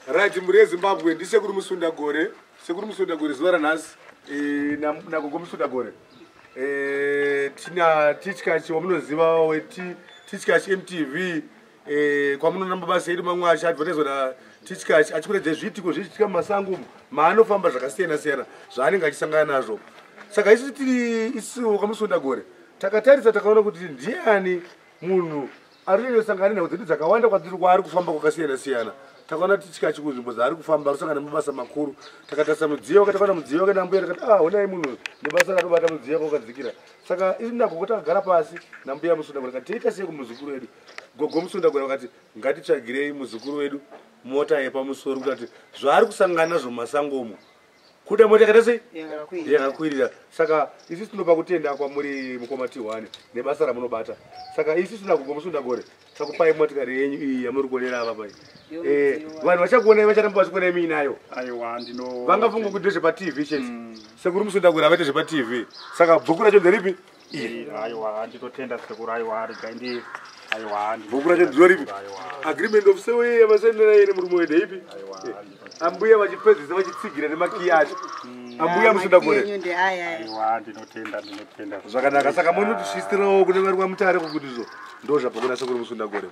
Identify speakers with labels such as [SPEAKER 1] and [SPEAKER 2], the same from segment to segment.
[SPEAKER 1] Right, muri Zimbabwe ndisekuru Musunda Gore. Sekuru Musunda Gore zuva ranhasi nagogo Musunda Gore. Tina tichikachi wamunoziva wetichikachi MTV kwamunonamba basa edu mamwe achiadvertiswa natichikachi achikuredze zviitiko zvichiitika mumasango maanofamba zvakasiyana-siyana zvaanenge achisangana nazvo. Saka isi tiri isiwo kwaMusunda Gore takatarisa takaona kuti ndiani munhu ari kunosangana nenhau dzedu dzakawanda kwadziri kwaari kufamba kwakasiyana-siyana. Takaona tichikachi kunzvimbo dzaari kufamba ari kusangana mabasa makuru. Takatarisa mudziyo wakati mudziyo wakaenda mbuya takati honai munhu nebasa rakabata mudziyo wakadzikira. Saka isi nagogo takagara pasi nambuya Musunda Gore tikati tiita sei kumuzukuru wedu. Gogo Musunda Gore vakati ngatitsvagirei muzukuru wedu mota yepamusoro kuti zvaari kusangana nazvo mumasangomo kuda mota yakata sei yakakwirira. Saka isi tinopa kutenda kwamuri mukoma T1 nebasa ramunobata. Saka isi sinagogo Musunda Gore takupai motikari yenyu iyi yamuri kuonera apa pai. Vanhu vachakuonai vacharamba vachikuonai muinayo.
[SPEAKER 2] Aiwa ndino
[SPEAKER 1] vangafunga kuti ndezvepa-TV chete. Sekuru Musunda Gore avaite zvepa-TV. Saka bhuku racho nderipi?
[SPEAKER 2] Aiwa ndinotenda sekuru aiwa rikaindi aiwa
[SPEAKER 1] bhuku racho ndiripi? Agreement of sale yavasainira ine murume wedeipi? Ambuya vachipedzisa vachitsigira nemakiyi acho. Ambuya Musunda Gore.
[SPEAKER 2] Aiwa ndinotenda
[SPEAKER 1] zvakanaka. Saka munotishistirawo kune vari kwamutare kukutizvo ndo zvabva Sekuru Musunda Gore.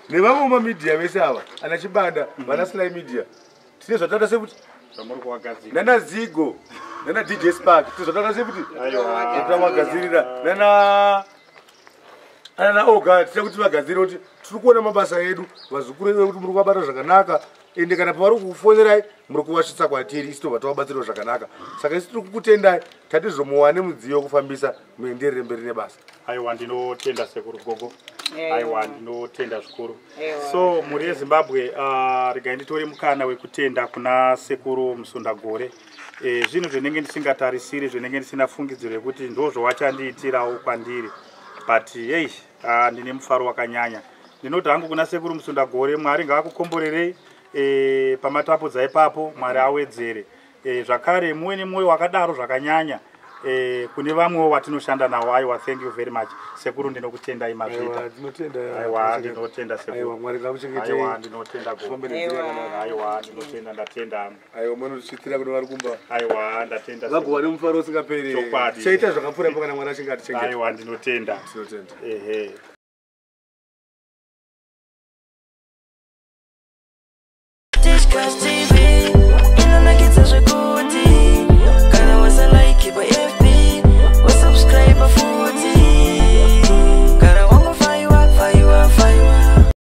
[SPEAKER 1] Nevamwe mamidhiya vese ava ana Chibanda vana Sly Media tine zvatata sekuti
[SPEAKER 2] zvamuri kuvagadzirira
[SPEAKER 1] nana Zigo nana DJ Spark tine zvatata sekuti vagadzirira nana Oga tine kuti vagadzirire kuti tiri kuona mabasa edu vazukuru edu kuti muri kubata zvakanaka ende kana pavari kukufonerai muri kuvasvitsa kwatiri isi tobva tavabatsirawo zvakanaka. Saka isi tiri kukutendai tati zvomuwane mudziyo wokufambisa muenderere mberi nebasa.
[SPEAKER 2] Aiwa ndinotenda sekuru gogo. Aiwa ndinotenda zvikuru. So muri yeZimbabwe regai nditore mukana wekutenda kuna sekuru Musunda Gore. Zvinhu zvinenge ndisingatarisiri zvinenge ndisina fungidziro yekuti ndozvo wachandiitirawo kwandiri. But hey, ndine mufaro wakanyanya. Ndinoti hangu kuna sekuru Musunda Gore Mwari ngaakukomborerei pamatapudza ipapo Mwari awedzere. Zvakare muwe nemwoyo wakadaro zvakanyanya. Kune vamwewo watinoshanda nawo. Aiwa thank you very much sekuru ndinokutendai mazvita. Aiwa ndinotenda sekuru.
[SPEAKER 1] Aiwa Mwari ngakuchengetei.
[SPEAKER 2] Aiwa ndinotenda gogo. Aiwa ndinotenda ndatenda.
[SPEAKER 1] Aiwa munotisvitira kuti vari kumba.
[SPEAKER 2] Aiwa ndatenda.
[SPEAKER 1] Vagowane mufaro usingaperi. Chaita zvakapfuura ipo kana Mwari achinge atichengeta.
[SPEAKER 2] Aiwa ndinotenda.
[SPEAKER 1] Tinotenda.
[SPEAKER 3] Disgusting.